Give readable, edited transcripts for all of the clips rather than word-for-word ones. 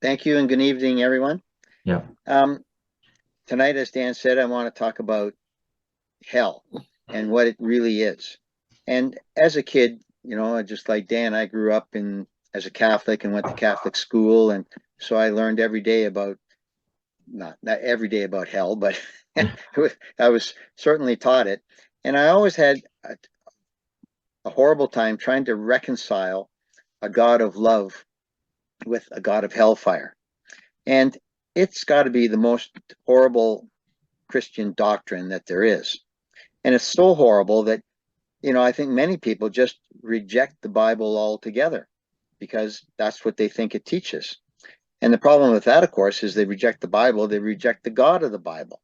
Thank you and good evening, everyone. Yeah. Um, Tonight, as Dan said, I want to talk about hell and what it really is. And as a kid, just like Dan, I grew up in as a Catholic and went to Catholic school, and so I learned every day about not every day about hell, but I was certainly taught it. And I always had a horrible time trying to reconcile a God of love with a God of hellfire. And it's got to be the most horrible Christian doctrine that there is. And it's so horrible that, I think many people just reject the Bible altogether because that's what they think it teaches. And the problem with that, of course, is they reject the Bible, they reject the God of the Bible.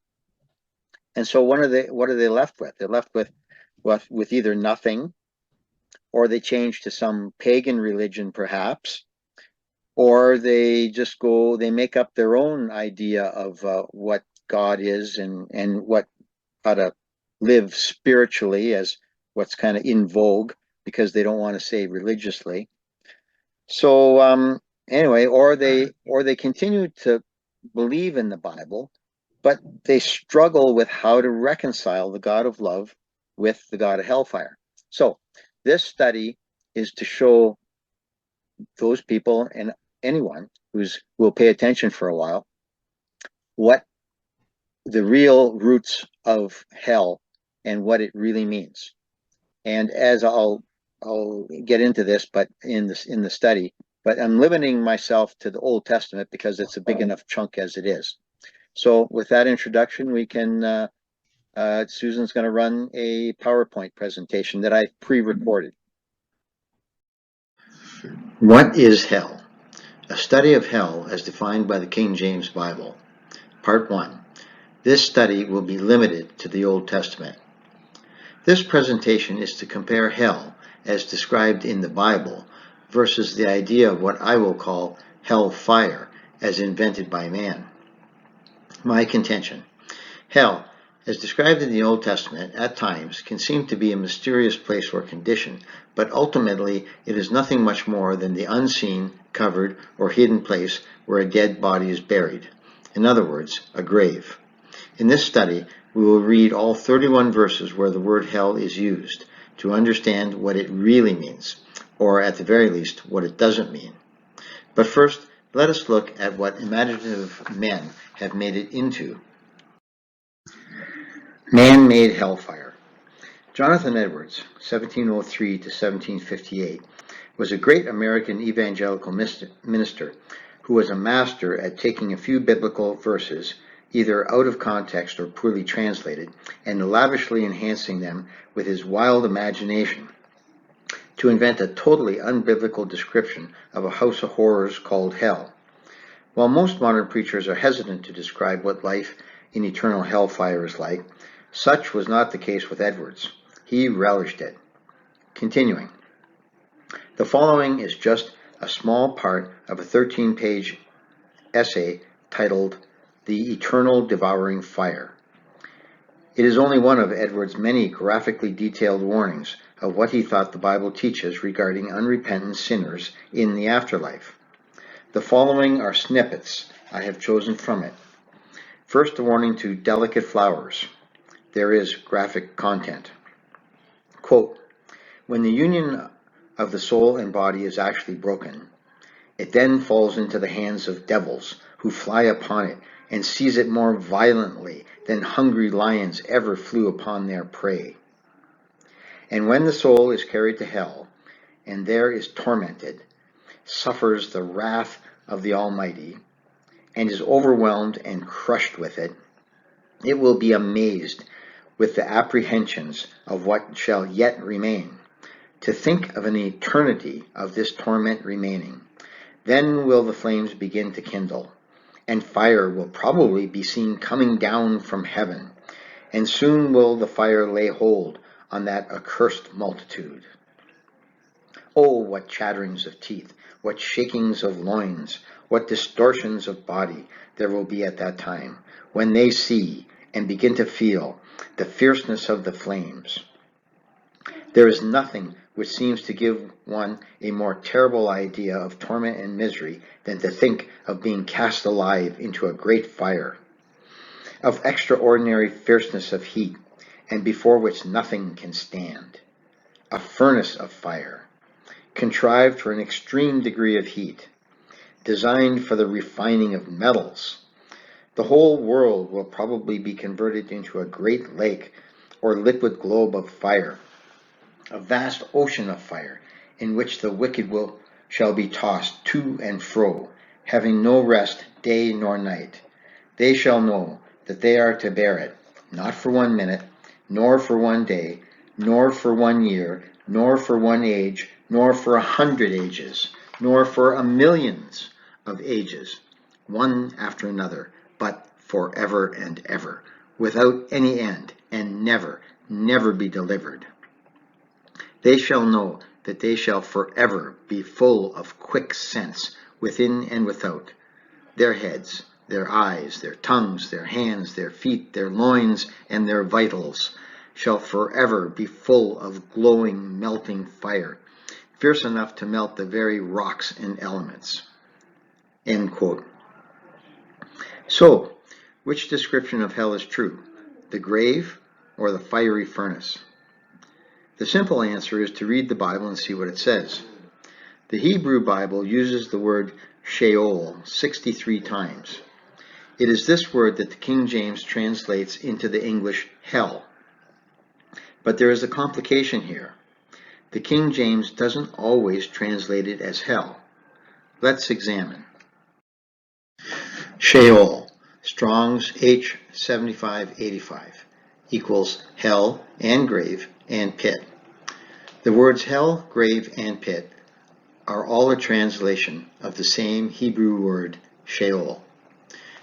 And so what are they left with? They're left with either nothing, or they change to some pagan religion perhaps, or they make up their own idea of what God is, and what how to live spiritually, as what's kind of in vogue, because they don't want to say religiously. So anyway, or they continue to believe in the Bible, but they struggle with how to reconcile the God of love with the God of hellfire. So this study is to show those people and anyone who's will pay attention for a while what the real roots of hell and what it really means. And as I'll get into this, but in the study, but I'm limiting myself to the Old Testament because it's a big enough chunk as it is. So with that introduction, we can Susan's going to run a PowerPoint presentation that I pre-recorded. What is hell? A study of hell as defined by the King James Bible. Part 1. This study will be limited to the Old Testament. This presentation is to compare hell, as described in the Bible, versus the idea of what I will call hell fire, as invented by man. My contention: hell, as described in the Old Testament, at times can seem to be a mysterious place or condition, but ultimately it is nothing much more than the unseen, covered, or hidden place where a dead body is buried. In other words, a grave. In this study, we will read all 31 verses where the word hell is used to understand what it really means, or at the very least, what it doesn't mean. But first, let us look at what imaginative men have made it into. Man-made hellfire. Jonathan Edwards, 1703 to 1758, was a great American evangelical minister who was a master at taking a few biblical verses, either out of context or poorly translated, and lavishly enhancing them with his wild imagination to invent a totally unbiblical description of a house of horrors called hell. While most modern preachers are hesitant to describe what life in eternal hellfire is like, such was not the case with Edwards. He relished it. Continuing. The following is just a small part of a 13-page essay titled The Eternal Devouring Fire. It is only one of Edwards' many graphically detailed warnings of what he thought the Bible teaches regarding unrepentant sinners in the afterlife. The following are snippets I have chosen from it. First, a warning to delicate flowers. There is graphic content. Quote, when the union of the soul and body is actually broken, it then falls into the hands of devils who fly upon it and seize it more violently than hungry lions ever flew upon their prey. And when the soul is carried to hell, and there is tormented, suffers the wrath of the Almighty, and is overwhelmed and crushed with it, it will be amazed with the apprehensions of what shall yet remain. To think of an eternity of this torment remaining, then will the flames begin to kindle, and fire will probably be seen coming down from heaven, and soon will the fire lay hold on that accursed multitude. Oh, what chatterings of teeth, what shakings of loins, what distortions of body there will be at that time, when they see and begin to feel the fierceness of the flames. There is nothing which seems to give one a more terrible idea of torment and misery than to think of being cast alive into a great fire, of extraordinary fierceness of heat, and before which nothing can stand, a furnace of fire, contrived for an extreme degree of heat, designed for the refining of metals. The whole world will probably be converted into a great lake or liquid globe of fire, a vast ocean of fire, in which the wicked shall be tossed to and fro, having no rest day nor night. They shall know that they are to bear it, not for 1 minute, nor for 1 day, nor for 1 year, nor for 1 age, nor for 100 ages, nor for a millions of ages, one after another, but forever and ever, without any end, and never, never be delivered. They shall know that they shall forever be full of quick sense within and without, their heads, their eyes, their tongues, their hands, their feet, their loins, and their vitals shall forever be full of glowing, melting fire, fierce enough to melt the very rocks and elements. End quote. So, which description of hell is true, the grave or the fiery furnace? The simple answer is to read the Bible and see what it says. The Hebrew Bible uses the word Sheol 63 times. It is this word that the King James translates into the English hell. But there is a complication here. The King James doesn't always translate it as hell. Let's examine. Sheol, Strong's H7585, equals hell and grave and pit. The words hell, grave, and pit are all a translation of the same Hebrew word Sheol.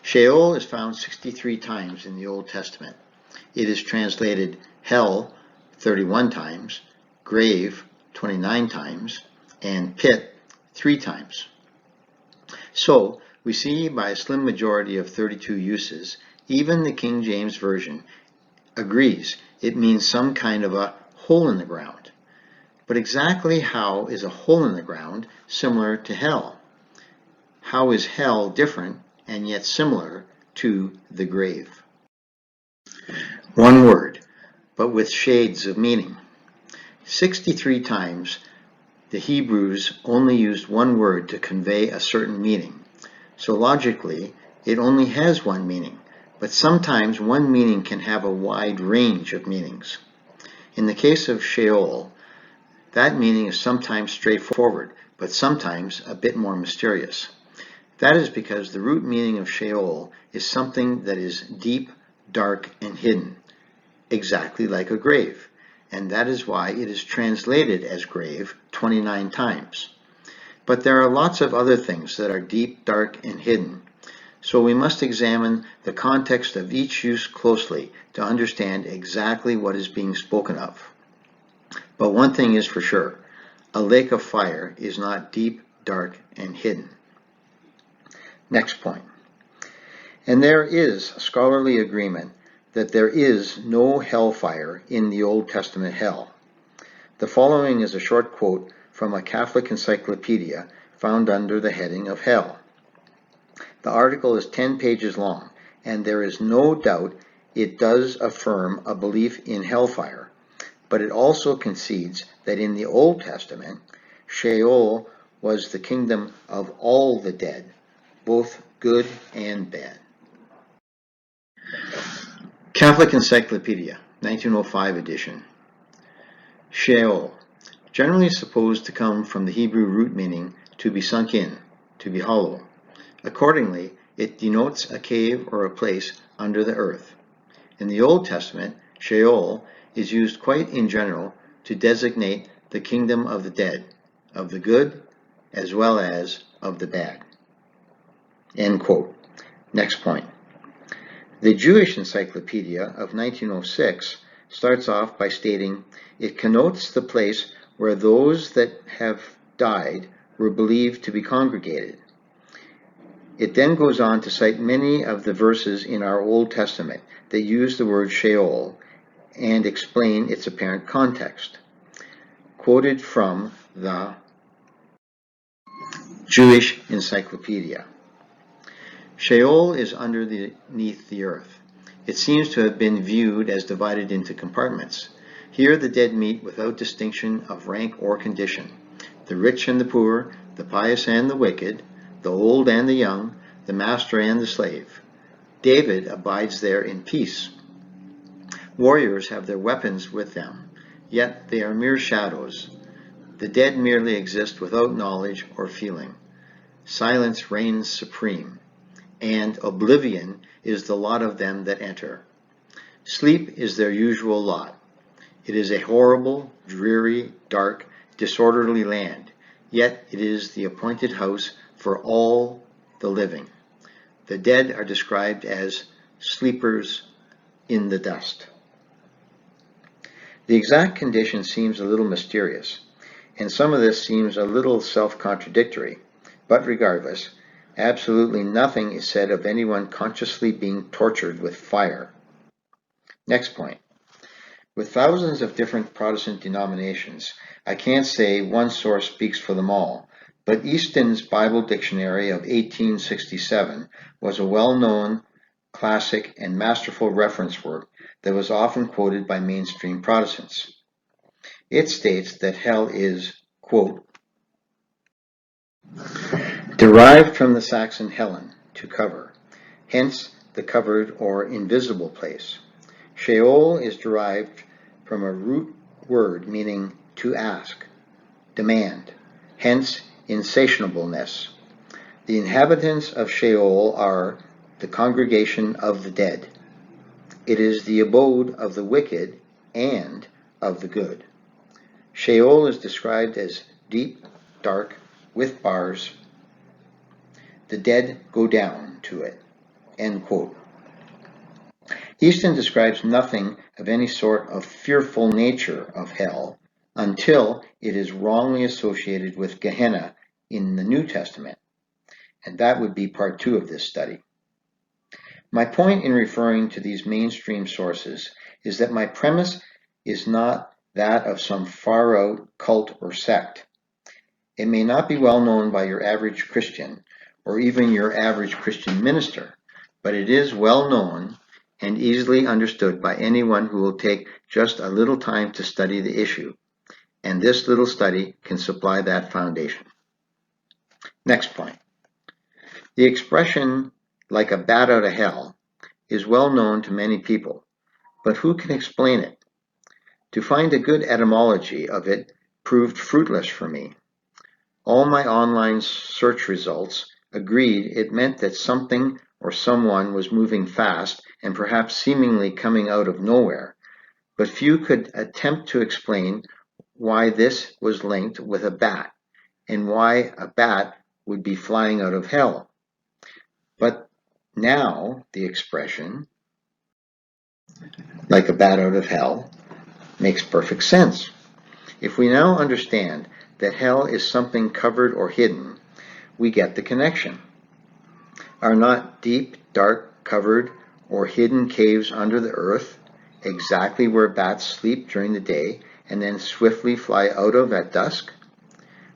Sheol is found 63 times in the Old Testament. It is translated hell 31 times, grave 29 times, and pit 3 times. So, we see by a slim majority of 32 uses, even the King James Version agrees it means some kind of a hole in the ground. But exactly how is a hole in the ground similar to hell? How is hell different and yet similar to the grave? One word, but with shades of meaning. 63 times the Hebrews only used one word to convey a certain meaning. So logically, it only has one meaning, but sometimes one meaning can have a wide range of meanings. In the case of Sheol, that meaning is sometimes straightforward, but sometimes a bit more mysterious. That is because the root meaning of Sheol is something that is deep, dark, and hidden, exactly like a grave, and that is why it is translated as grave 29 times. But there are lots of other things that are deep, dark, and hidden, so we must examine the context of each use closely to understand exactly what is being spoken of. But one thing is for sure, a lake of fire is not deep, dark, and hidden. Next point. And there is scholarly agreement that there is no hellfire in the Old Testament hell. The following is a short quote from a Catholic encyclopedia found under the heading of hell. The article is 10 pages long, and there is no doubt it does affirm a belief in hellfire, but it also concedes that in the Old Testament, Sheol was the kingdom of all the dead, both good and bad. Catholic Encyclopedia, 1905 edition. Sheol, generally supposed to come from the Hebrew root meaning to be sunk in, to be hollow. Accordingly, it denotes a cave or a place under the earth. In the Old Testament, Sheol is used quite in general to designate the kingdom of the dead, of the good as well as of the bad. End quote. Next point. The Jewish Encyclopedia of 1906 starts off by stating, it connotes the place where those that have died were believed to be congregated. It then goes on to cite many of the verses in our Old Testament that use the word Sheol and explain its apparent context. quoted from the Jewish Encyclopedia. Sheol is underneath the earth. It seems to have been viewed as divided into compartments. Here the dead meet without distinction of rank or condition. The rich and the poor, the pious and the wicked, the old and the young, the master and the slave. David abides there in peace. Warriors have their weapons with them, yet they are mere shadows. The dead merely exist without knowledge or feeling. Silence reigns supreme, and oblivion is the lot of them that enter. Sleep is their usual lot. It is a horrible, dreary, dark, disorderly land, yet it is the appointed house for all the living. The dead are described as sleepers in the dust. The exact condition seems a little mysterious, and some of this seems a little self-contradictory, but regardless, absolutely nothing is said of anyone consciously being tortured with fire. Next point. With thousands of different Protestant denominations, I can't say one source speaks for them all, but Easton's Bible Dictionary of 1867 was a well-known, classic, and masterful reference work that was often quoted by mainstream Protestants. It states that hell is, quote, derived from the Saxon Helen, to cover, hence the covered or invisible place. Sheol is derived from a root word meaning to ask, demand, hence insatiableness. The inhabitants of Sheol are the congregation of the dead. It is the abode of the wicked and of the good. Sheol is described as deep, dark, with bars. The dead go down to it. End quote. Easton describes nothing of any sort of fearful nature of hell until it is wrongly associated with Gehenna in the New Testament, and that would be part 2 of this study. My point in referring to these mainstream sources is that my premise is not that of some far-out cult or sect. It may not be well known by your average Christian or even your average Christian minister, but it is well known and easily understood by anyone who will take just a little time to study the issue, and this little study can supply that foundation. Next point. The expression, like a bat out of hell, is well known to many people, but who can explain it? To find a good etymology of it proved fruitless for me. All my online search results agreed it meant that something or someone was moving fast and perhaps seemingly coming out of nowhere, but few could attempt to explain why this was linked with a bat and why a bat would be flying out of hell. But now the expression, like a bat out of hell, makes perfect sense. If we now understand that hell is something covered or hidden, we get the connection. Are not deep, dark, covered, or hidden caves under the earth exactly where bats sleep during the day and then swiftly fly out of at dusk?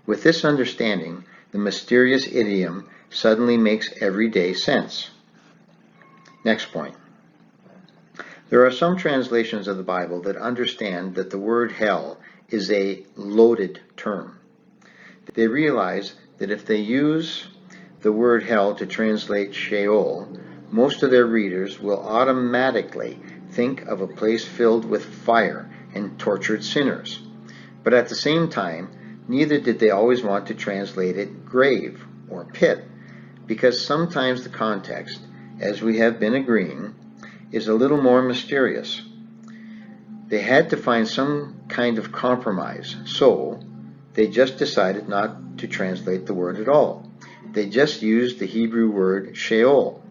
With this understanding, the mysterious idiom suddenly makes everyday sense. Next point. There are some translations of the Bible that understand that the word hell is a loaded term. They realize that if they use the word hell to translate Sheol, most of their readers will automatically think of a place filled with fire and tortured sinners. But at the same time, neither did they always want to translate it grave or pit, because sometimes the context, as we have been agreeing, is a little more mysterious. They had to find some kind of compromise, so they just decided not to translate the word at all. They just used the Hebrew word Sheol.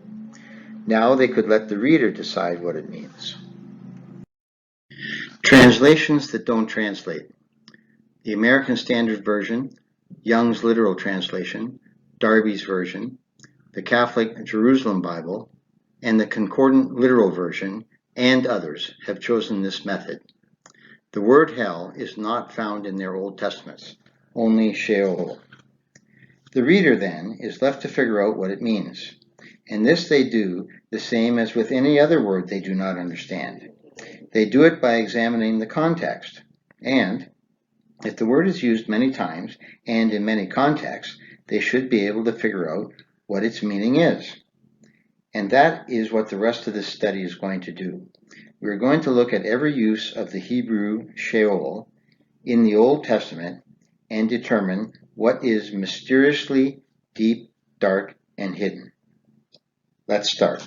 Now they could let the reader decide what it means. Translations that don't translate. The American Standard Version, Young's Literal Translation, Darby's Version, the Catholic Jerusalem Bible, and the Concordant Literal Version, and others have chosen this method. The word hell is not found in their Old Testaments, only Sheol. The reader, then, is left to figure out what it means. And this they do the same as with any other word they do not understand. They do it by examining the context. And if the word is used many times and in many contexts, they should be able to figure out what its meaning is. And that is what the rest of this study is going to do. We're going to look at every use of the Hebrew Sheol in the Old Testament and determine what is mysteriously deep, dark, and hidden. Let's start.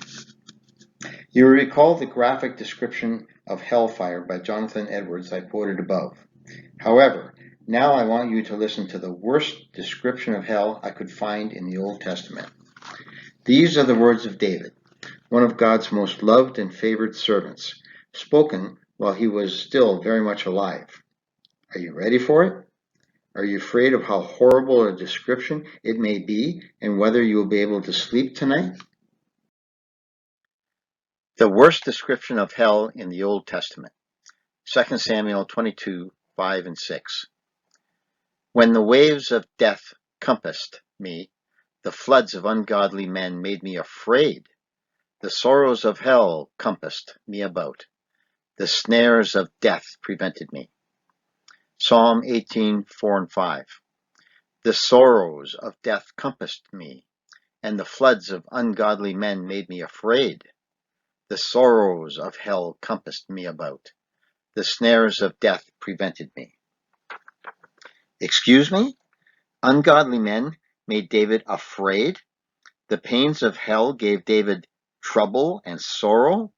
You will recall the graphic description of hellfire by Jonathan Edwards I quoted above. However, now I want you to listen to the worst description of hell I could find in the Old Testament. These are the words of David, one of God's most loved and favored servants, spoken while he was still very much alive. Are you ready for it? Are you afraid of how horrible a description it may be and whether you will be able to sleep tonight? The worst description of hell in the Old Testament. 2 Samuel 22, 5 and 6. When the waves of death compassed me, the floods of ungodly men made me afraid. The sorrows of hell compassed me about. The snares of death prevented me. Psalm 18, 4 and 5. The sorrows of death compassed me, and the floods of ungodly men made me afraid. The sorrows of hell compassed me about. The snares of death prevented me. Excuse me? Ungodly men made David afraid? The pains of hell gave David trouble and sorrow?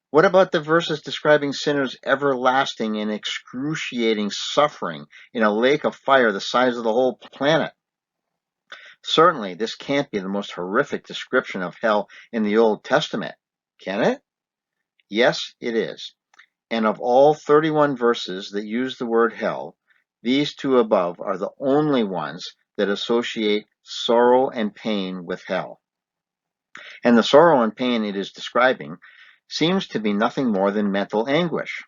What about the verses describing sinners' everlasting and excruciating suffering in a lake of fire the size of the whole planet? Certainly, this can't be the most horrific description of hell in the Old Testament, can it? Yes, it is. And of all 31 verses that use the word hell, these two above are the only ones that associate sorrow and pain with hell. And the sorrow and pain it is describing seems to be nothing more than mental anguish.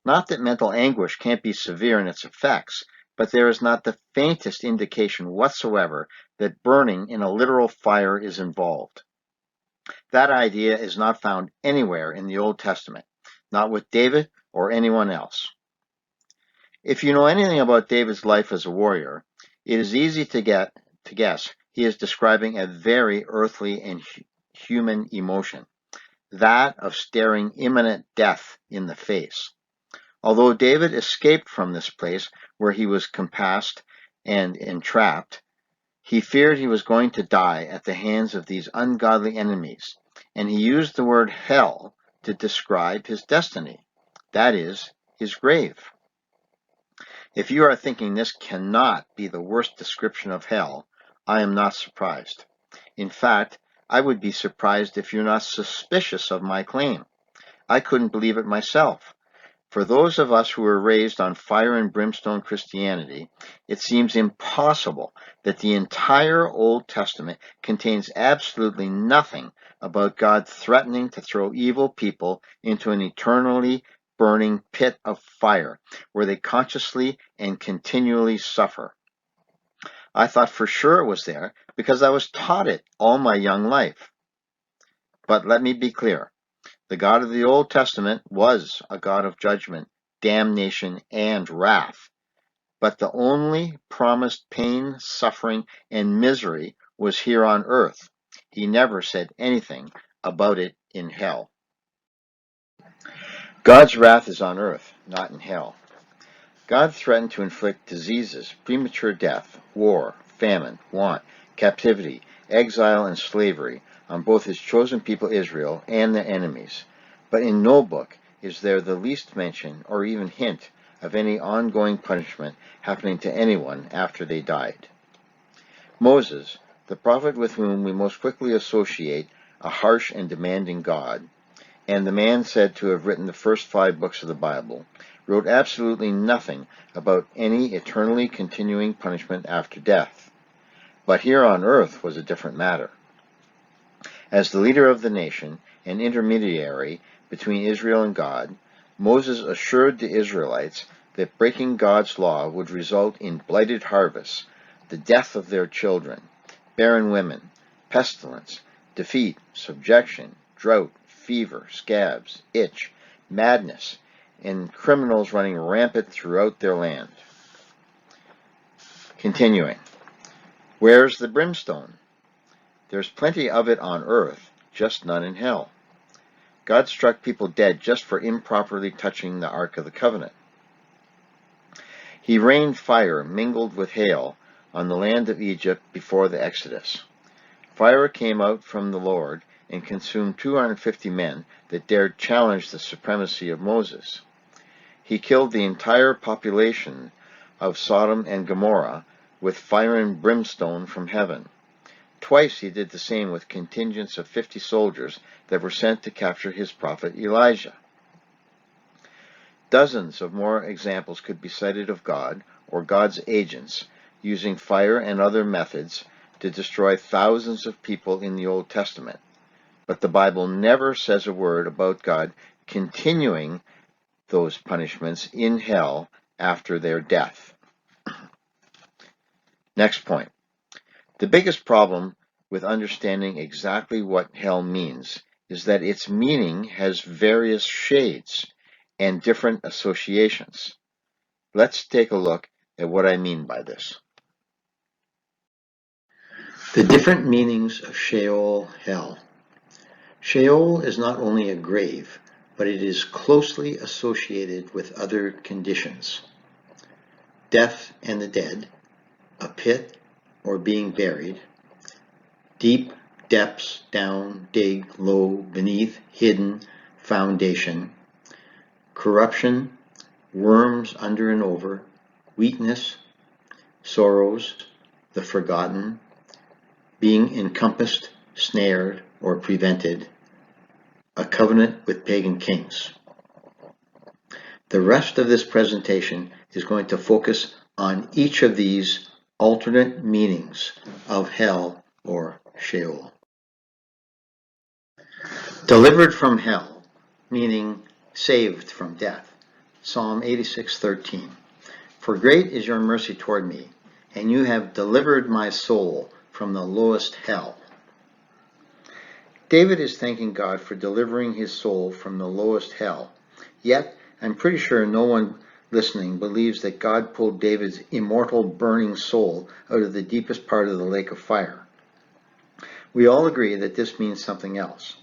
Not that mental anguish can't be severe in its effects, but there is not the faintest indication whatsoever that burning in a literal fire is involved. That idea is not found anywhere in the Old Testament, not with David or anyone else. If you know anything about David's life as a warrior, it is easy to guess he is describing a very earthly and human emotion, that of staring imminent death in the face. Although David escaped from this place where he was compassed and entrapped, he feared he was going to die at the hands of these ungodly enemies, and he used the word hell to describe his destiny, that is, his grave. If you are thinking this cannot be the worst description of hell, I am not surprised. In fact, I would be surprised if you're not suspicious of my claim. I couldn't believe it myself. For those of us who were raised on fire and brimstone Christianity, it seems impossible that the entire Old Testament contains absolutely nothing about God threatening to throw evil people into an eternally burning pit of fire, where they consciously and continually suffer. I thought for sure it was there because I was taught it all my young life. But let me be clear. The God of the Old Testament was a God of judgment, damnation, and wrath. But the only promised pain, suffering, and misery was here on earth. He never said anything about it in hell. God's wrath is on earth, not in hell. God threatened to inflict diseases, premature death, war, famine, want, captivity, exile, and slavery on both his chosen people Israel and their enemies. But in no book is there the least mention or even hint of any ongoing punishment happening to anyone after they died. Moses, the prophet with whom we most quickly associate a harsh and demanding God, and the man said to have written the first 5 books of the Bible, wrote absolutely nothing about any eternally continuing punishment after death. But here on earth was a different matter. As the leader of the nation and intermediary between Israel and God, Moses assured the Israelites that breaking God's law would result in blighted harvests, the death of their children, barren women, pestilence, defeat, subjection, drought, fever, scabs, itch, madness, and criminals running rampant throughout their land. Continuing. Where's the brimstone? There's plenty of it on earth, just none in hell. God struck people dead just for improperly touching the Ark of the Covenant. He rained fire mingled with hail on the land of Egypt before the Exodus. Fire came out from the Lord and consumed 250 men that dared challenge the supremacy of Moses. He killed the entire population of Sodom and Gomorrah with fire and brimstone from heaven. Twice he did the same with contingents of 50 soldiers that were sent to capture his prophet Elijah. Dozens of more examples could be cited of God or God's agents using fire and other methods to destroy thousands of people in the Old Testament. But the Bible never says a word about God continuing those punishments in hell after their death. Next point. The biggest problem with understanding exactly what hell means is that its meaning has various shades and different associations. Let's take a look at what I mean by this. The different meanings of Sheol, hell. Sheol is not only a grave, but it is closely associated with other conditions. Death and the dead, a pit or being buried, deep depths, down, dig, low, beneath, hidden, foundation, corruption, worms under and over, weakness, sorrows, the forgotten, being encompassed, snared, or prevented, a covenant with pagan kings. The rest of this presentation is going to focus on each of these alternate meanings of hell or Sheol. Delivered from hell, meaning saved from death. Psalm 86:13. For great is your mercy toward me, and you have delivered my soul from the lowest hell. David is thanking God for delivering his soul from the lowest hell. Yet, I'm pretty sure no one listening believes that God pulled David's immortal burning soul out of the deepest part of the lake of fire. We all agree that this means something else.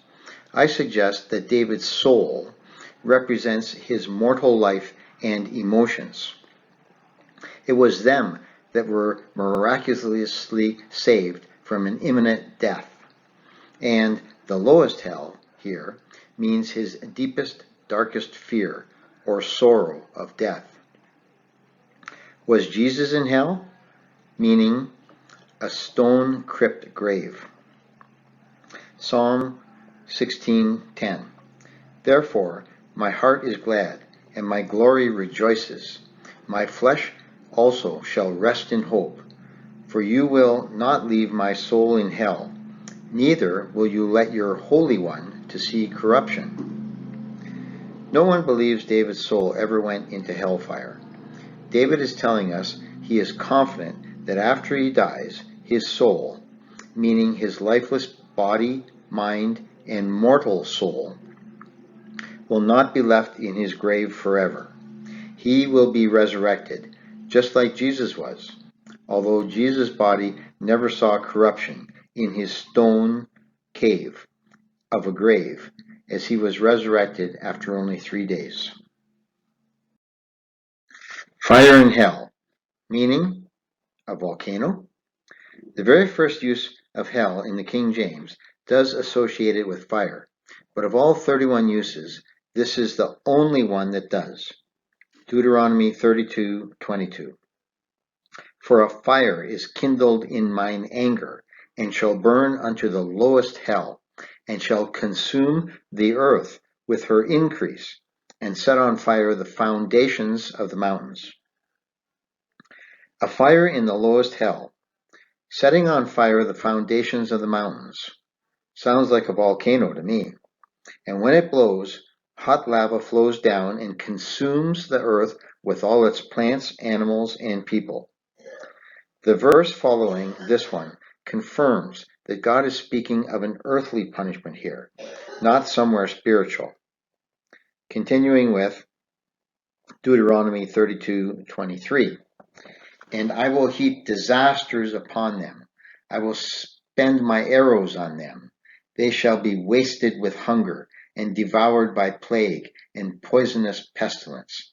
I suggest that David's soul represents his mortal life and emotions. It was them that were miraculously saved from an imminent death. And the lowest hell here means his deepest, darkest fear or sorrow of death. Was Jesus in hell? Meaning a stone crypt grave. Psalm 16:10. Therefore, my heart is glad, and my glory rejoices. My flesh also shall rest in hope. For you will not leave my soul in hell, neither will you let your Holy One to see corruption. No one believes David's soul ever went into hellfire. David is telling us he is confident that after he dies, his soul, meaning his lifeless body, mind, and mortal soul, will not be left in his grave forever. He will be resurrected, just like Jesus was, although Jesus' body never saw corruption in his stone cave of a grave, as he was resurrected after only 3 days. Fire in hell, meaning a volcano. The very first use of hell in the King James does associate it with fire, but of all 31 uses, this is the only one that does. Deuteronomy 32:22. For a fire is kindled in mine anger, and shall burn unto the lowest hell, and shall consume the earth with her increase, and set on fire the foundations of the mountains. A fire in the lowest hell, setting on fire the foundations of the mountains. Sounds like a volcano to me. And when it blows, Hot lava flows down and consumes the earth with all its plants, animals, and people. The verse following this one confirms that God is speaking of an earthly punishment here, not somewhere spiritual. Continuing with Deuteronomy 32:23. And I will heap disasters upon them. I will spend my arrows on them. They shall be wasted with hunger and devoured by plague and poisonous pestilence.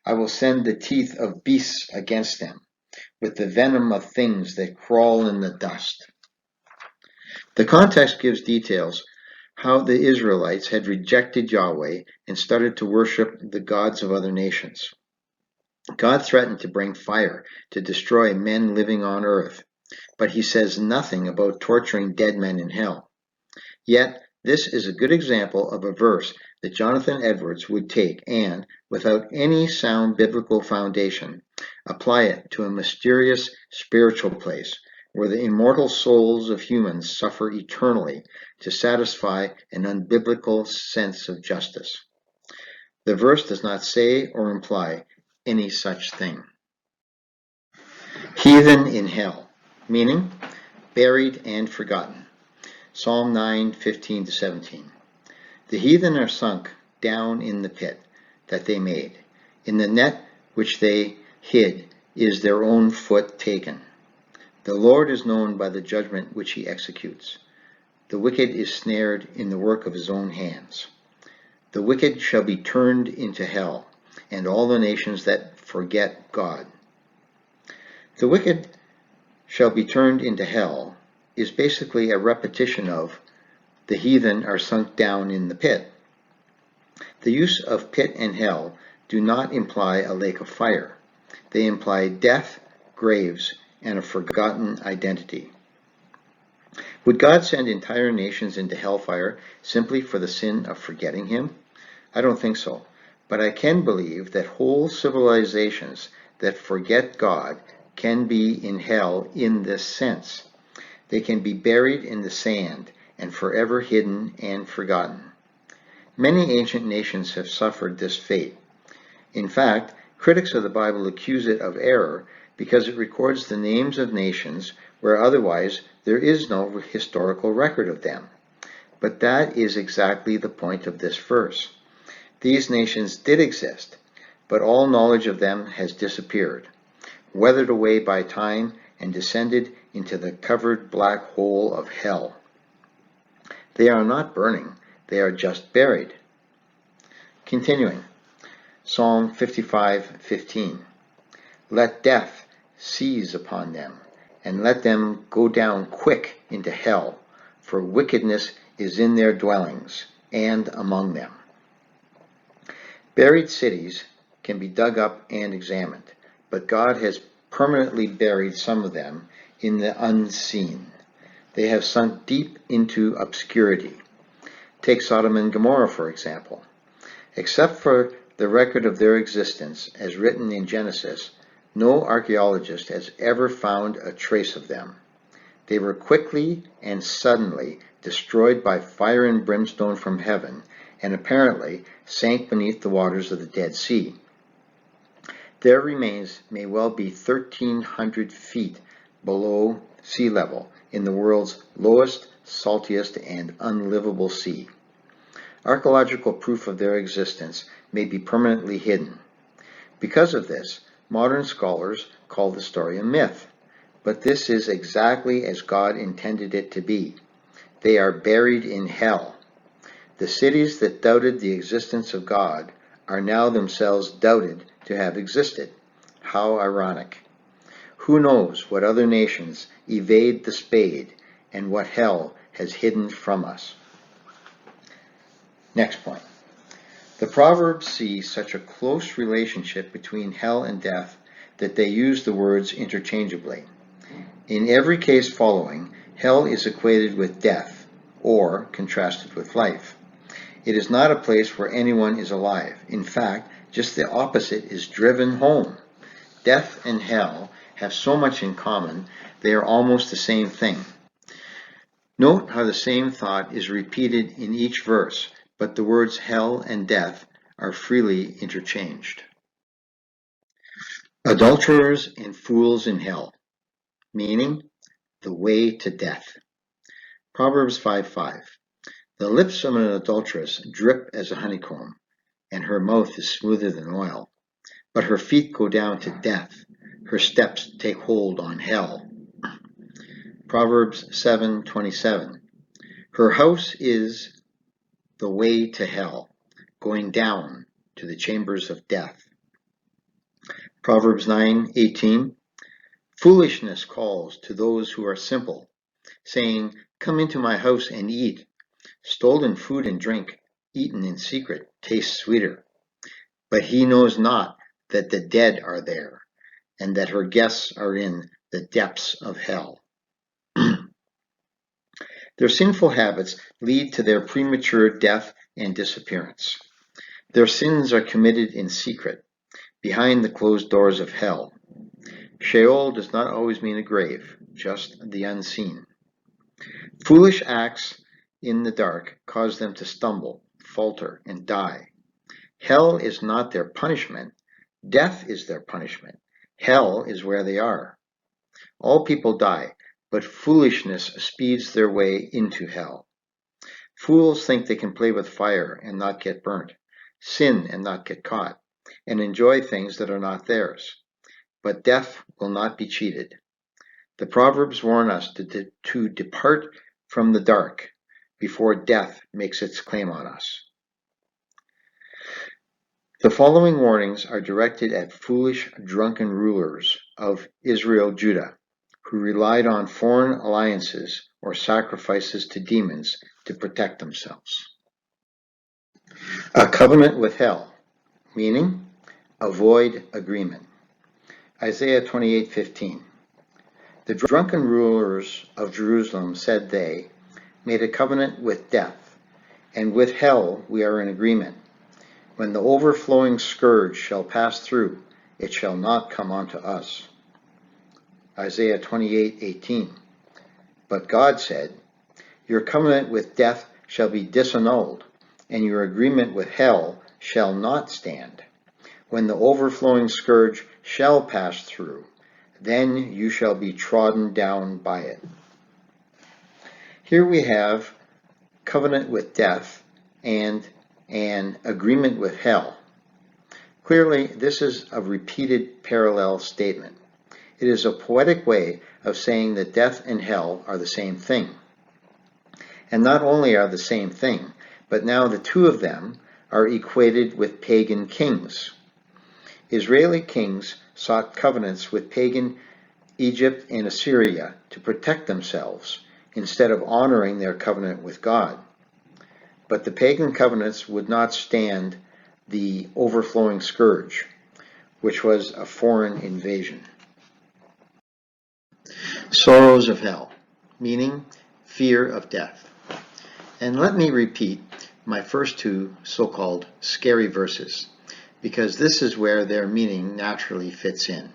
I will send the teeth of beasts against them, with the venom of things that crawl in the dust. The context gives details how the Israelites had rejected Yahweh and started to worship the gods of other nations. God threatened to bring fire to destroy men living on earth, but he says nothing about torturing dead men in hell. Yet, this is a good example of a verse that Jonathan Edwards would take and, without any sound biblical foundation, apply it to a mysterious spiritual place where the immortal souls of humans suffer eternally to satisfy an unbiblical sense of justice. The verse does not say or imply any such thing. Heathen in hell, meaning buried and forgotten. Psalm 9:15-17. The heathen are sunk down in the pit that they made. In the net which they hid is their own foot taken. The Lord is known by the judgment which he executes. The wicked is snared in the work of his own hands. The wicked shall be turned into hell, and all the nations that forget God. The wicked shall be turned into hell is basically a repetition of the heathen are sunk down in the pit. The use of pit and hell do not imply a lake of fire. They imply death, graves, and a forgotten identity. Would God send entire nations into hellfire simply for the sin of forgetting him? I don't think so, but I can believe that whole civilizations that forget God can be in hell in this sense. They can be buried in the sand and forever hidden and forgotten. Many ancient nations have suffered this fate. In fact, critics of the Bible accuse it of error because it records the names of nations where otherwise there is no historical record of them. But that is exactly the point of this verse. These nations did exist, but all knowledge of them has disappeared, weathered away by time, and descended into the covered black hole of hell. They are not burning, they are just buried. Continuing, Psalm 55:15. Let death seize upon them, and let them go down quick into hell, for wickedness is in their dwellings, and among them. Buried cities can be dug up and examined, but God has permanently buried some of them in the unseen. They have sunk deep into obscurity. Take Sodom and Gomorrah, for example. Except for the record of their existence, as written in Genesis, no archaeologist has ever found a trace of them. They were quickly and suddenly destroyed by fire and brimstone from heaven, and apparently sank beneath the waters of the Dead Sea. Their remains may well be 1,300 feet below sea level in the world's lowest, saltiest, and unlivable sea. Archaeological proof of their existence may be permanently hidden. Because of this, modern scholars call the story a myth, but this is exactly as God intended it to be. They are buried in hell. The cities that doubted the existence of God are now themselves doubted to have existed. How ironic. Who knows what other nations evade the spade and what hell has hidden from us. Next point. The Proverbs see such a close relationship between hell and death that they use the words interchangeably. In every case following, hell is equated with death, or contrasted with life. It is not a place where anyone is alive. In fact, just the opposite is driven home. Death and hell have so much in common, they are almost the same thing. Note how the same thought is repeated in each verse, but the words hell and death are freely interchanged. Adulterers and fools in hell, meaning the way to death. Proverbs 5:5. The lips of an adulteress drip as a honeycomb, and her mouth is smoother than oil. But her feet go down to death, her steps take hold on hell. Proverbs 7:27. Her house is the way to hell, going down to the chambers of death. Proverbs 9:18. Foolishness calls to those who are simple, saying, "Come into my house and eat." Stolen food and drink, eaten in secret, tastes sweeter. But he knows not that the dead are there, and that her guests are in the depths of hell. Their sinful habits lead to their premature death and disappearance. Their sins are committed in secret, behind the closed doors of hell. Sheol does not always mean a grave, just the unseen. Foolish acts in the dark cause them to stumble, falter, and die. Hell is not their punishment. Death is their punishment. Hell is where they are. All people die, but foolishness speeds their way into hell. Fools think they can play with fire and not get burnt, sin and not get caught, and enjoy things that are not theirs. But death will not be cheated. The Proverbs warn us to depart from the dark before death makes its claim on us. The following warnings are directed at foolish, drunken rulers of Israel, Judah, who relied on foreign alliances or sacrifices to demons to protect themselves. A covenant with hell, meaning avoid agreement. Isaiah 28:15. The drunken rulers of Jerusalem said they made a covenant with death, and with hell we are in agreement. When the overflowing scourge shall pass through, it shall not come unto us. Isaiah 28:18. But God said, your covenant with death shall be disannulled, and your agreement with hell shall not stand. When the overflowing scourge shall pass through, then you shall be trodden down by it. Here we have covenant with death and an agreement with hell. Clearly, this is a repeated parallel statement. It is a poetic way of saying that death and hell are the same thing. And not only are the same thing, but now the two of them are equated with pagan kings. Israeli kings sought covenants with pagan Egypt and Assyria to protect themselves instead of honoring their covenant with God. But the pagan covenants would not stand the overflowing scourge, which was a foreign invasion. Sorrows of hell, meaning fear of death. And let me repeat my first two so-called scary verses, because this is where their meaning naturally fits in.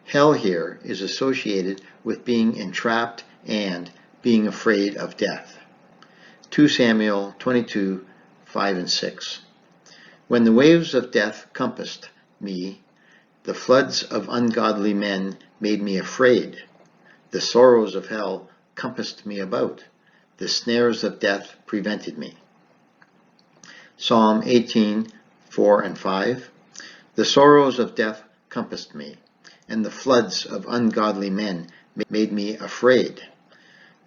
Hell here is associated with being entrapped and being afraid of death. 2 Samuel 22:5 and 6. When the waves of death compassed me, the floods of ungodly men made me afraid. The sorrows of hell compassed me about. The snares of death prevented me. Psalm 18:4 and 5. The sorrows of death compassed me, and the floods of ungodly men made me afraid.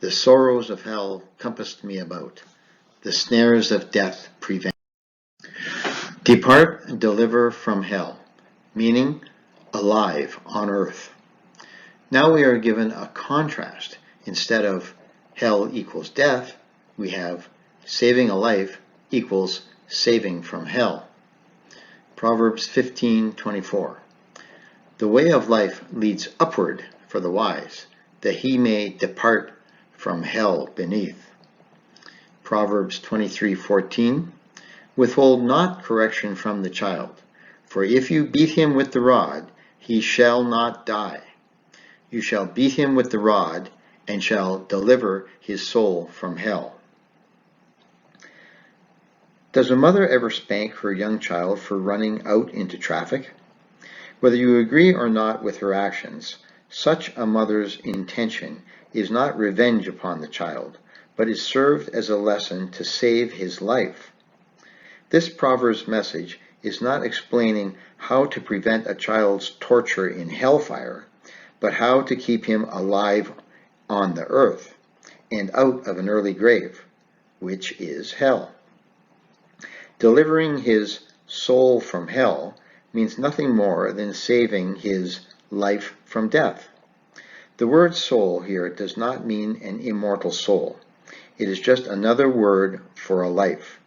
The sorrows of hell compassed me about. The snares of death prevented me. Depart and deliver from hell, meaning alive on earth. Now we are given a contrast. Instead of hell equals death, we have saving a life equals saving from hell. Proverbs 15:24. The way of life leads upward for the wise, that he may depart from hell beneath. Proverbs 23:14. Withhold not correction from the child, for if you beat him with the rod, he shall not die. You shall beat him with the rod, and shall deliver his soul from hell. Does a mother ever spank her young child for running out into traffic? Whether you agree or not with her actions, such a mother's intention is not revenge upon the child, but is served as a lesson to save his life. This Proverbs message is not explaining how to prevent a child's torture in hellfire, but how to keep him alive on the earth and out of an early grave, which is hell. Delivering his soul from hell means nothing more than saving his life from death. The word soul here does not mean an immortal soul. It is just another word for a life.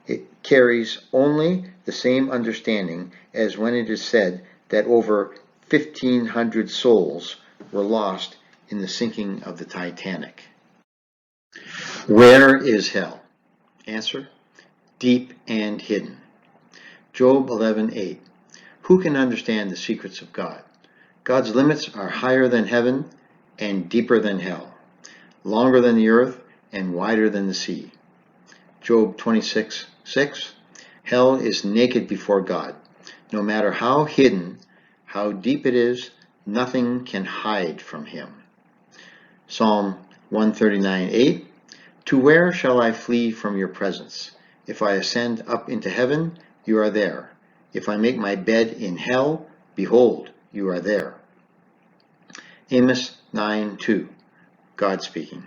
It carries only the same understanding as when it is said that over 1,500 souls were lost in the sinking of the Titanic. Where is hell? Answer: deep and hidden. Job 11:8. Who can understand the secrets of God? God's limits are higher than heaven and deeper than hell, longer than the earth and wider than the sea. Job 26:6. Hell is naked before God. No matter how hidden, how deep it is, nothing can hide from him. Psalm 139:8. To where shall I flee from your presence? If I ascend up into heaven, you are there. If I make my bed in hell, behold, you are there. Amos 9:2. God speaking.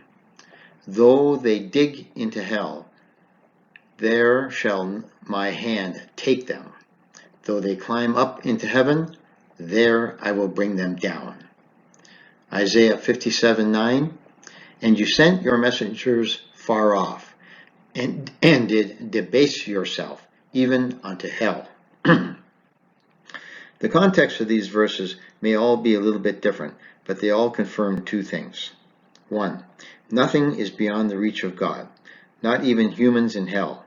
Though they dig into hell, there shall my hand take them. Though they climb up into heaven, there I will bring them down. Isaiah 57:9. And you sent your messengers far off, and did debase yourself even unto hell. The context of these verses may all be a little bit different, but they all confirm two things. 1. Nothing is beyond the reach of God, not even humans in hell,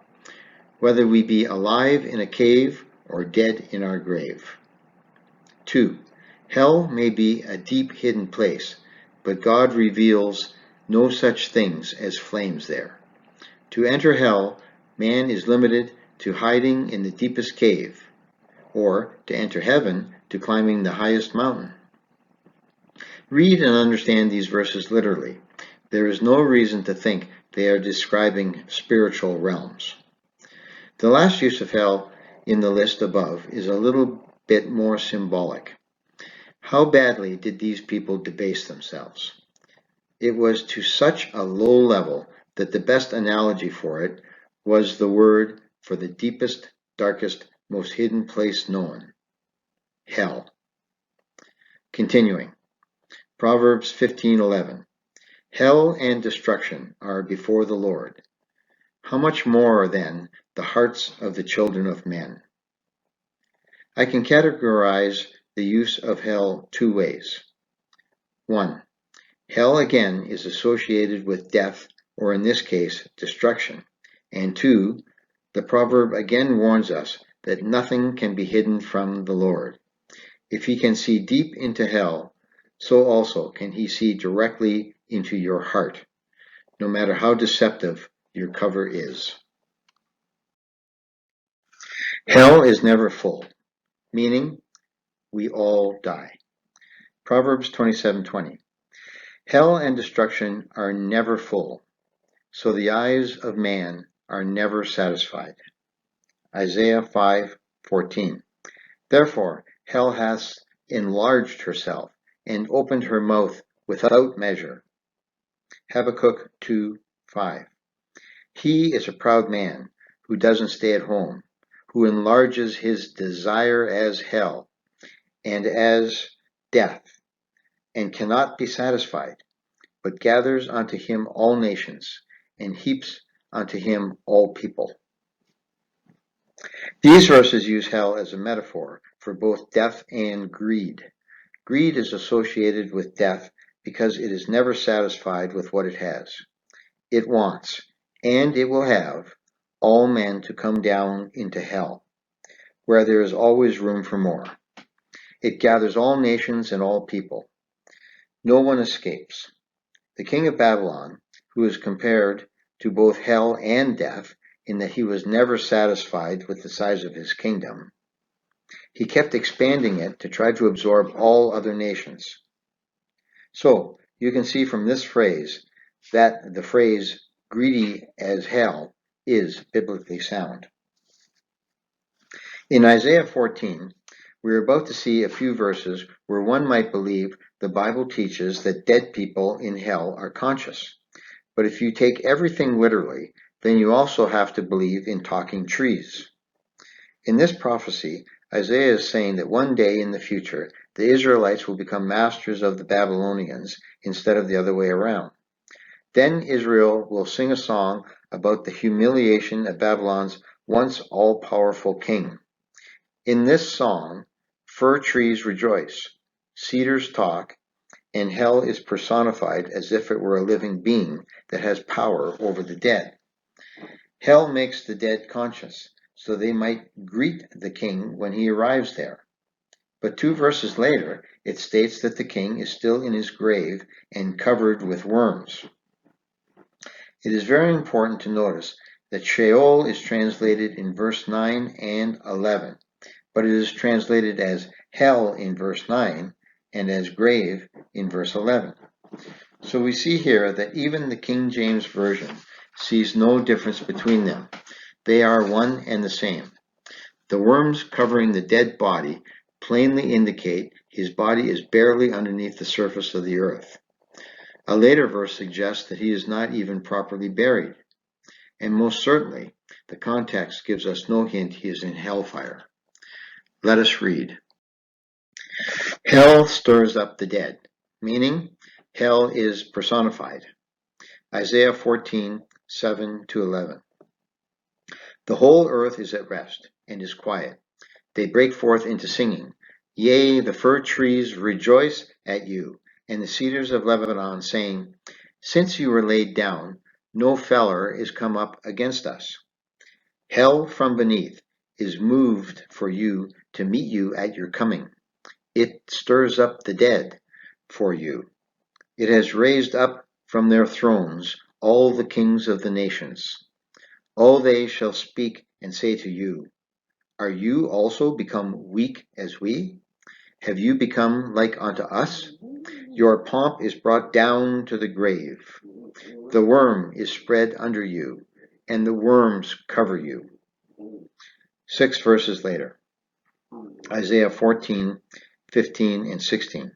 whether we be alive in a cave or dead in our grave. 2. Hell may be a deep hidden place, but God reveals no such things as flames there. To enter hell, man is limited to hiding in the deepest cave, or to enter heaven, to climbing the highest mountain. Read and understand these verses literally. There is no reason to think they are describing spiritual realms. The last use of hell in the list above is a little bit more symbolic. How badly did these people debase themselves? It was to such a low level that the best analogy for it was the word for the deepest, darkest, most hidden place known: hell. Continuing, Proverbs 15:11. Hell and destruction are before the Lord. How much more, then, the hearts of the children of men? I can categorize the use of hell two ways. 1. Hell again is associated with death, or in this case, destruction. And 2, the proverb again warns us that nothing can be hidden from the Lord. If he can see deep into hell, so also can he see directly into your heart, no matter how deceptive your cover is. Hell is never full, meaning we all die. Proverbs 27:20. Hell and destruction are never full, so the eyes of man are never satisfied. Isaiah 5:14. Therefore hell hath enlarged herself, and opened her mouth without measure. Habakkuk 2:5. He is a proud man who doesn't stay at home, who enlarges his desire as hell and as death, and cannot be satisfied, but gathers unto him all nations, and heaps unto him all people. These verses use hell as a metaphor for both death and greed. Greed is associated with death because it is never satisfied with what it has. It wants, and it will have, all men to come down into hell, where there is always room for more. It gathers all nations and all people. No one escapes. The king of Babylon, who is compared to both hell and death, in that he was never satisfied with the size of his kingdom. He kept expanding it to try to absorb all other nations. So, you can see from this phrase that the phrase greedy as hell is biblically sound. In Isaiah 14, we are about to see a few verses where one might believe the Bible teaches that dead people in hell are conscious. But if you take everything literally, then you also have to believe in talking trees. In this prophecy, Isaiah is saying that one day in the future, the Israelites will become masters of the Babylonians instead of the other way around. Then Israel will sing a song about the humiliation of Babylon's once all-powerful king. In this song, fir trees rejoice, cedars talk, and hell is personified as if it were a living being that has power over the dead. Hell makes the dead conscious, so they might greet the king when he arrives there. But 2 verses later, it states that the king is still in his grave and covered with worms. It is very important to notice that Sheol is translated in verse 9 and 11, but it is translated as hell in verse 9 and as grave in verse 11. So we see here that even the King James Version sees no difference between them. They are one and the same. The worms covering the dead body plainly indicate his body is barely underneath the surface of the earth. A later verse suggests that he is not even properly buried. And most certainly, the context gives us no hint he is in hellfire. Let us read. Hell stirs up the dead, meaning hell is personified. Isaiah 14, 7-11. The whole earth is at rest and is quiet. They break forth into singing. Yea, the fir trees rejoice at you, and the cedars of Lebanon, saying, Since you were laid down, no feller is come up against us. Hell from beneath is moved for you to meet you at your coming. It stirs up the dead for you. It has raised up from their thrones all the kings of the nations. All they shall speak and say to you, Are you also become weak as we? Have you become like unto us? Your pomp is brought down to the grave. The worm is spread under you, and the worms cover you. 6 verses later, Isaiah 14, 15, and 16.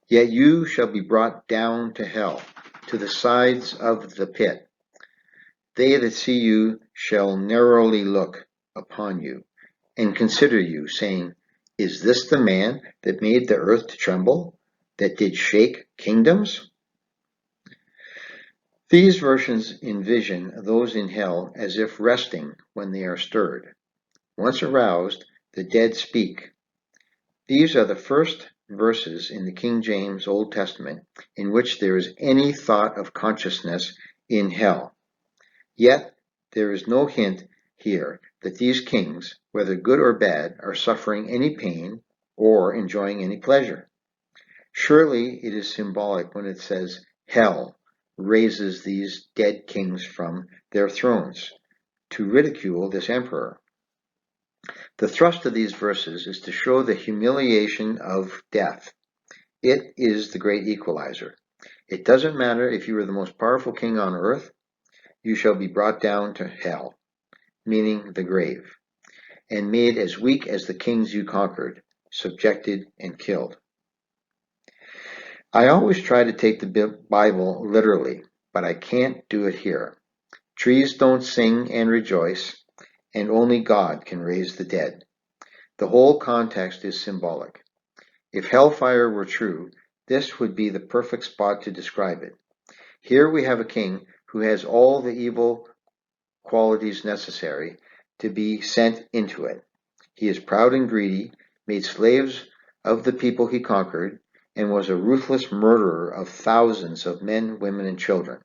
Yet you shall be brought down to hell, to the sides of the pit. They that see you shall narrowly look upon you, and consider you, saying, Is this the man that made the earth to tremble, that did shake kingdoms? These versions envision those in hell as if resting when they are stirred. Once aroused, the dead speak. These are the first verses in the King James Old Testament in which there is any thought of consciousness in hell. Yet, there is no hint here that these kings, whether good or bad, are suffering any pain or enjoying any pleasure. Surely it is symbolic when it says, Hell raises these dead kings from their thrones to ridicule this emperor. The thrust of these verses is to show the humiliation of death. It is the great equalizer. It doesn't matter if you are the most powerful king on earth, you shall be brought down to hell, meaning the grave, and made as weak as the kings you conquered, subjected and killed. I always try to take the Bible literally, but I can't do it here. Trees don't sing and rejoice, and only God can raise the dead. The whole context is symbolic. If hellfire were true, this would be the perfect spot to describe it. Here we have a king who has all the evil qualities necessary to be sent into it. He is proud and greedy, made slaves of the people he conquered, and was a ruthless murderer of thousands of men, women, and children.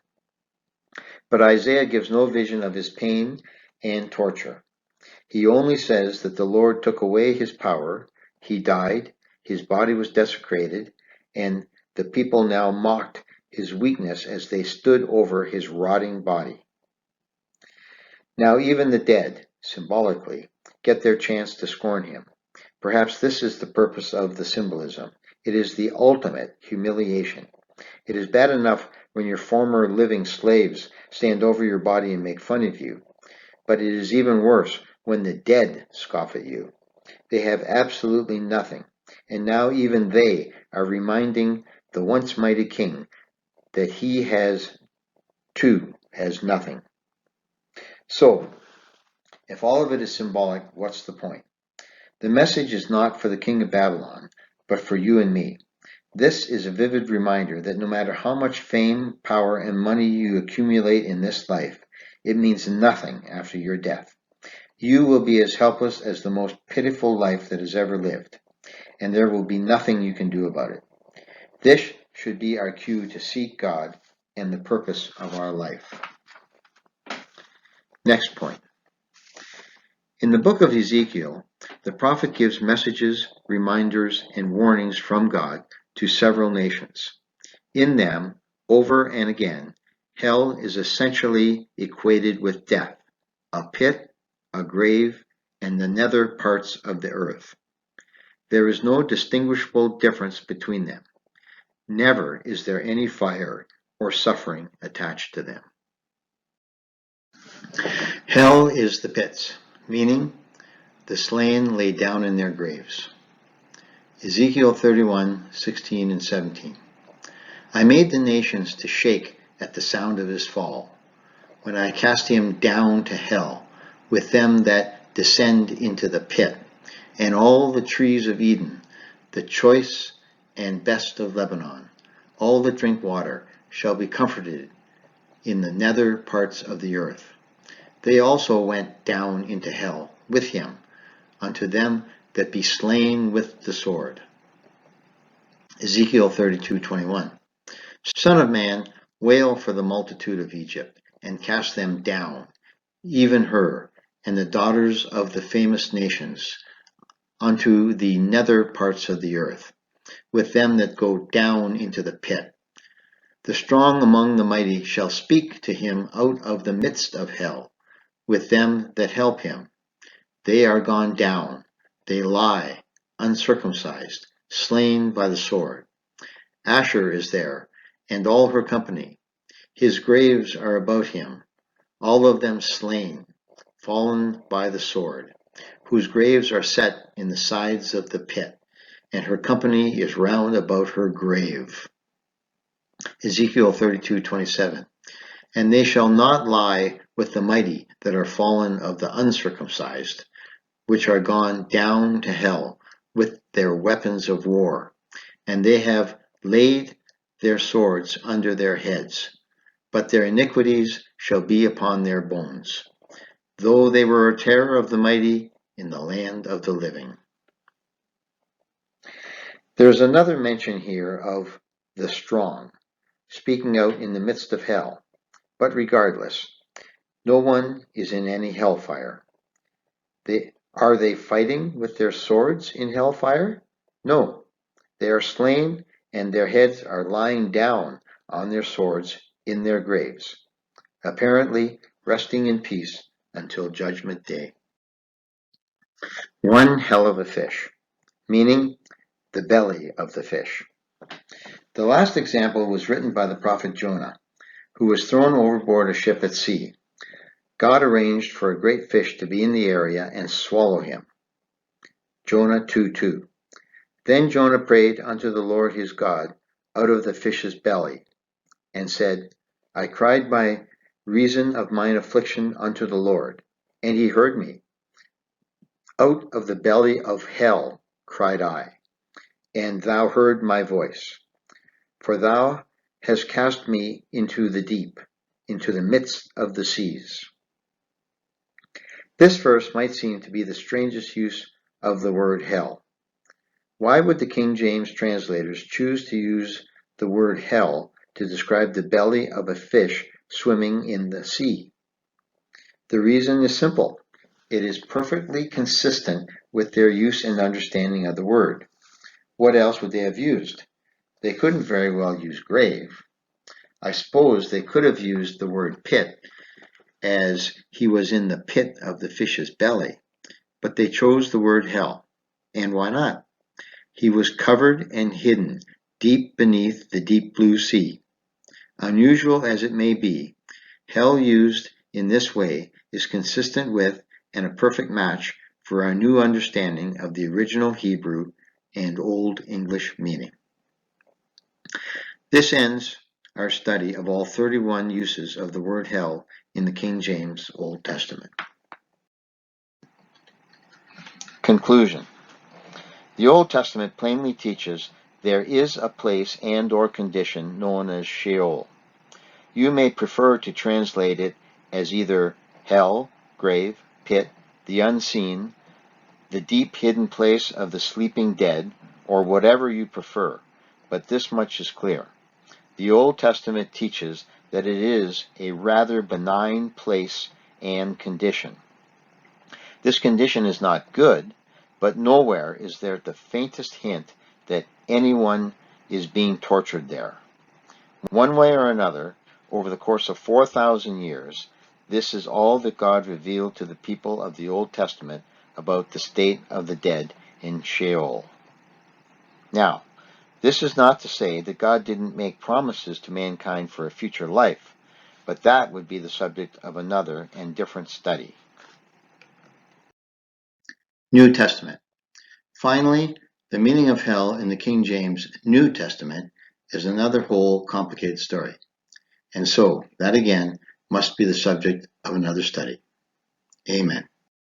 But Isaiah gives no vision of his pain and torture. He only says that the Lord took away his power, he died, his body was desecrated, and the people now mocked his weakness as they stood over his rotting body. Now even the dead, symbolically, get their chance to scorn him. Perhaps this is the purpose of the symbolism. It is the ultimate humiliation. It is bad enough when your former living slaves stand over your body and make fun of you, but it is even worse when the dead scoff at you. They have absolutely nothing, and now even they are reminding the once mighty king that he too has nothing. So, if all of it is symbolic, what's the point? The message is not for the king of Babylon, but for you and me. This is a vivid reminder that no matter how much fame, power, and money you accumulate in this life, it means nothing after your death. You will be as helpless as the most pitiful life that has ever lived, and there will be nothing you can do about it. This should be our cue to seek God and the purpose of our life. Next point. In the book of Ezekiel, the prophet gives messages, reminders, and warnings from God to several nations. In them, over and again, hell is essentially equated with death, a pit, a grave, and the nether parts of the earth. There is no distinguishable difference between them. Never is there any fire or suffering attached to them. Hell is the pits, meaning the slain lay down in their graves. Ezekiel 31:16 and 17. I made the nations to shake at the sound of his fall, when I cast him down to hell, with them that descend into the pit, and all the trees of Eden, the choice and best of Lebanon, all that drink water, shall be comforted in the nether parts of the earth. They also went down into hell with him, unto them that be slain with the sword. Ezekiel 32:21. Son of man, wail for the multitude of Egypt, and cast them down, even her, and the daughters of the famous nations, unto the nether parts of the earth, with them that go down into the pit. The strong among the mighty shall speak to him out of the midst of hell, with them that help him. They are gone down, they lie, uncircumcised, slain by the sword. Asher is there, and all her company. His graves are about him, all of them slain, fallen by the sword, whose graves are set in the sides of the pit, and her company is round about her grave. Ezekiel 32:27. And they shall not lie with the mighty that are fallen of the uncircumcised, which are gone down to hell with their weapons of war, and they have laid their swords under their heads, but their iniquities shall be upon their bones, though they were a terror of the mighty in the land of the living. There is another mention here of the strong, speaking out in the midst of hell, but regardless, no one is in any hellfire. Are they fighting with their swords in hellfire? No, they are slain, and their heads are lying down on their swords in their graves, apparently resting in peace until Judgment Day. One hell of a fish, meaning the belly of the fish. The last example was written by the prophet Jonah, who was thrown overboard a ship at sea. God arranged for a great fish to be in the area and swallow him. Jonah 2:2. Then Jonah prayed unto the Lord his God out of the fish's belly, and said, I cried by reason of mine affliction unto the Lord, and he heard me. Out of the belly of hell cried I, and thou heard my voice. For thou hast cast me into the deep, into the midst of the seas. This verse might seem to be the strangest use of the word hell. Why would the King James translators choose to use the word hell to describe the belly of a fish swimming in the sea? The reason is simple. It is perfectly consistent with their use and understanding of the word. What else would they have used? They couldn't very well use grave. I suppose they could have used the word pit, as he was in the pit of the fish's belly, but they chose the word hell. And why not? He was covered and hidden deep beneath the deep blue sea. Unusual as it may be, hell used in this way is consistent with and a perfect match for our new understanding of the original Hebrew and Old English meaning. This ends our study of all 31 uses of the word hell in the King James Old Testament. Conclusion. The Old Testament plainly teaches there is a place and or condition known as Sheol. You may prefer to translate it as either hell, grave, pit, the unseen, the deep hidden place of the sleeping dead, or whatever you prefer, but this much is clear. The Old Testament teaches that it is a rather benign place and condition. This condition is not good, but nowhere is there the faintest hint that anyone is being tortured there. One way or another, over the course of 4,000 years, this is all that God revealed to the people of the Old Testament about the state of the dead in Sheol. Now, this is not to say that God didn't make promises to mankind for a future life, but that would be the subject of another and different study. New Testament. Finally, the meaning of hell in the King James New Testament is another whole complicated story. And so, that again must be the subject of another study. Amen.